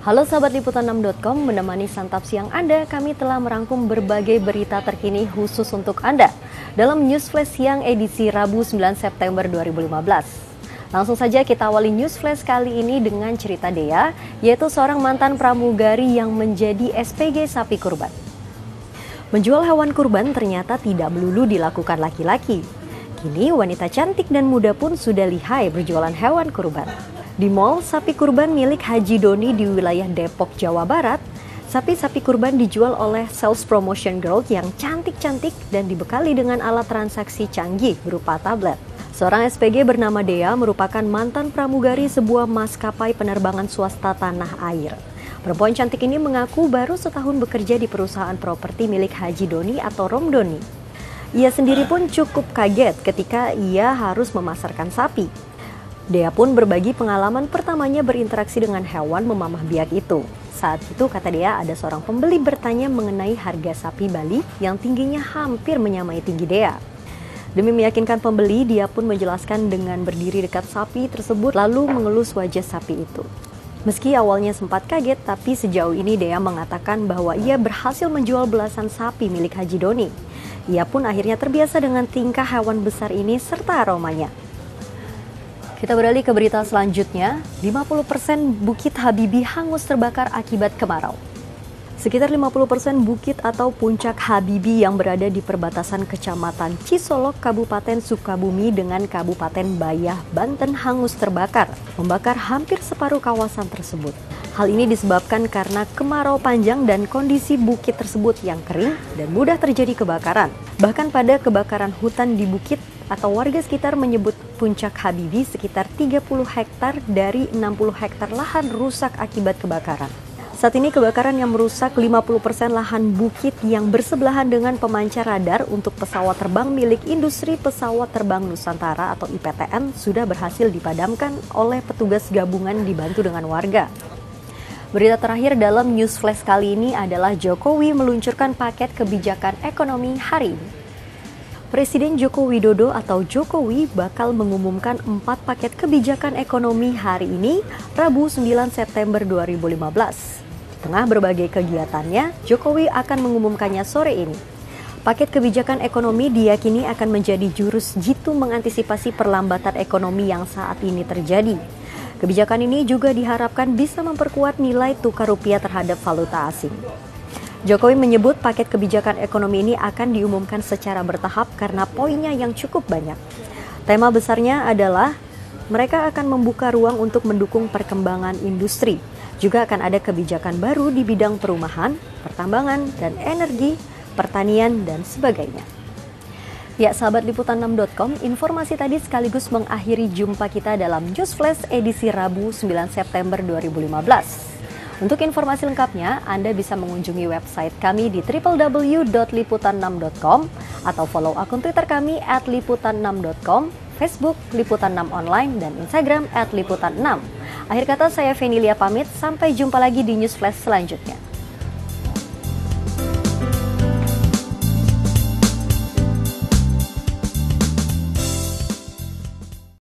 Halo sahabat Liputan6.com, menemani santap siang Anda, kami telah merangkum berbagai berita terkini khusus untuk Anda dalam News Flash Siang edisi Rabu 9 September 2015. Langsung saja kita awali News Flash kali ini dengan cerita Dea, yaitu seorang mantan pramugari yang menjadi SPG sapi kurban. Menjual hewan kurban ternyata tidak melulu dilakukan laki-laki. Kini wanita cantik dan muda pun sudah lihai berjualan hewan kurban. Di mall sapi kurban milik Haji Doni di wilayah Depok, Jawa Barat, sapi-sapi kurban dijual oleh sales promotion girl yang cantik-cantik dan dibekali dengan alat transaksi canggih berupa tablet. Seorang SPG bernama Dea merupakan mantan pramugari sebuah maskapai penerbangan swasta tanah air. Perempuan cantik ini mengaku baru setahun bekerja di perusahaan properti milik Haji Doni atau Rom Doni. Ia sendiri pun cukup kaget ketika ia harus memasarkan sapi. Dea pun berbagi pengalaman pertamanya berinteraksi dengan hewan memamah biak itu. Saat itu, kata Dea, ada seorang pembeli bertanya mengenai harga sapi Bali yang tingginya hampir menyamai tinggi Dea. Demi meyakinkan pembeli, dia pun menjelaskan dengan berdiri dekat sapi tersebut lalu mengelus wajah sapi itu. Meski awalnya sempat kaget, tapi sejauh ini Dea mengatakan bahwa ia berhasil menjual belasan sapi milik Haji Doni. Ia pun akhirnya terbiasa dengan tingkah hewan besar ini serta aromanya. Kita beralih ke berita selanjutnya, 50% Bukit Habibie hangus terbakar akibat kemarau. Sekitar 50% bukit atau puncak Habibie yang berada di perbatasan Kecamatan Cisolok, Kabupaten Sukabumi dengan Kabupaten Bayah, Banten hangus terbakar, membakar hampir separuh kawasan tersebut. Hal ini disebabkan karena kemarau panjang dan kondisi bukit tersebut yang kering dan mudah terjadi kebakaran. Bahkan pada kebakaran hutan di bukit atau warga sekitar menyebut puncak Habibie sekitar 30 hektar dari 60 hektar lahan rusak akibat kebakaran. Saat ini kebakaran yang merusak 50% lahan bukit yang bersebelahan dengan pemancar radar untuk pesawat terbang milik Industri Pesawat Terbang Nusantara atau IPTN sudah berhasil dipadamkan oleh petugas gabungan dibantu dengan warga. Berita terakhir dalam News Flash kali ini adalah Jokowi meluncurkan paket kebijakan ekonomi hari ini. Presiden Joko Widodo atau Jokowi bakal mengumumkan 4 paket kebijakan ekonomi hari ini, Rabu 9 September 2015. Di tengah berbagai kegiatannya, Jokowi akan mengumumkannya sore ini. Paket kebijakan ekonomi diyakini akan menjadi jurus jitu mengantisipasi perlambatan ekonomi yang saat ini terjadi. Kebijakan ini juga diharapkan bisa memperkuat nilai tukar rupiah terhadap valuta asing. Jokowi menyebut paket kebijakan ekonomi ini akan diumumkan secara bertahap karena poinnya yang cukup banyak. Tema besarnya adalah mereka akan membuka ruang untuk mendukung perkembangan industri. Juga akan ada kebijakan baru di bidang perumahan, pertambangan, dan energi, pertanian, dan sebagainya. Ya, sahabat Liputan6.com, informasi tadi sekaligus mengakhiri jumpa kita dalam News Flash edisi Rabu 9 September 2015. Untuk informasi lengkapnya, Anda bisa mengunjungi website kami di www.liputan6.com atau follow akun Twitter kami @liputan6.com, Facebook Liputan6 Online, dan Instagram @liputan6. Akhir kata, saya Fenilia pamit, sampai jumpa lagi di News Flash selanjutnya.